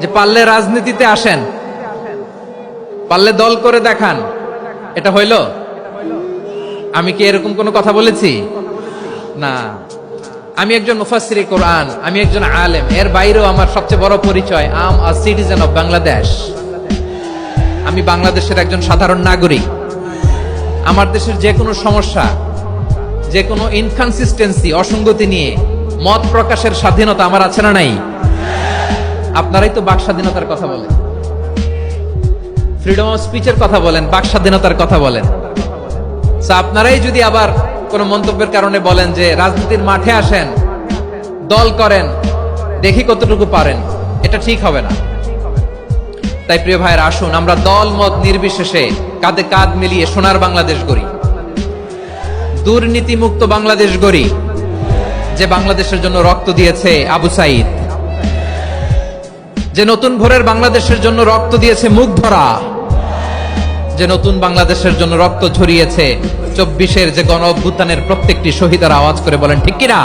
যে পারলে রাজনীতিতে আসেন, পারলে দল করে দেখান, এটা হইল? আমি কি এরকম কোনো কথা বলেছি? না। আমি একজন মুফাসসিরে কোরআন, আমি একজন আলেম, এর বাইরেও আমার সবচেয়ে বড় পরিচয় আম আ সিটিজেন অফ বাংলাদেশ। আমি বাংলাদেশের একজন সাধারণ নাগরিক। আমার দেশের যে কোনো সমস্যা, যে কোনো ইনকনসিস্টেন্সি, অসঙ্গতি নিয়ে মত প্রকাশের স্বাধীনতা আমার আছে না নাই? আপনারাই তো বাক স্বাধীনতার কথা বলেন, ফ্রিডম অফ স্পিচের কথা বলেন, বাক স্বাধীনতার কথা বলেন। আপনারাই যদি আবার কোন মন্তব্যের কারণে বলেন যে রাজনীতির মাঠে আসেন, দল করেন, দেখি কতটুকু পারেন, এটা ঠিক হবে না। তাই প্রিয় ভাইয়ের, আসুন আমরা দল মত নির্বিশেষে কাঁধে কাঁধ মিলিয়ে সোনার বাংলাদেশ গড়ি, দুর্নীতি মুক্ত বাংলাদেশ গড়ি, যে বাংলাদেশের জন্য রক্ত দিয়েছে আবু সাইদ, যে নতুন ভোরের বাংলাদেশের জন্য রক্ত দিয়েছে মুগ্ধরা, যে নতুন বাংলাদেশের জন্য রক্ত ঝরিয়েছে 24-এর যে গণ অভ্যুত্থানের প্রত্যেকটি শহীদের আওয়াজ করে বলেন ঠিক কিনা?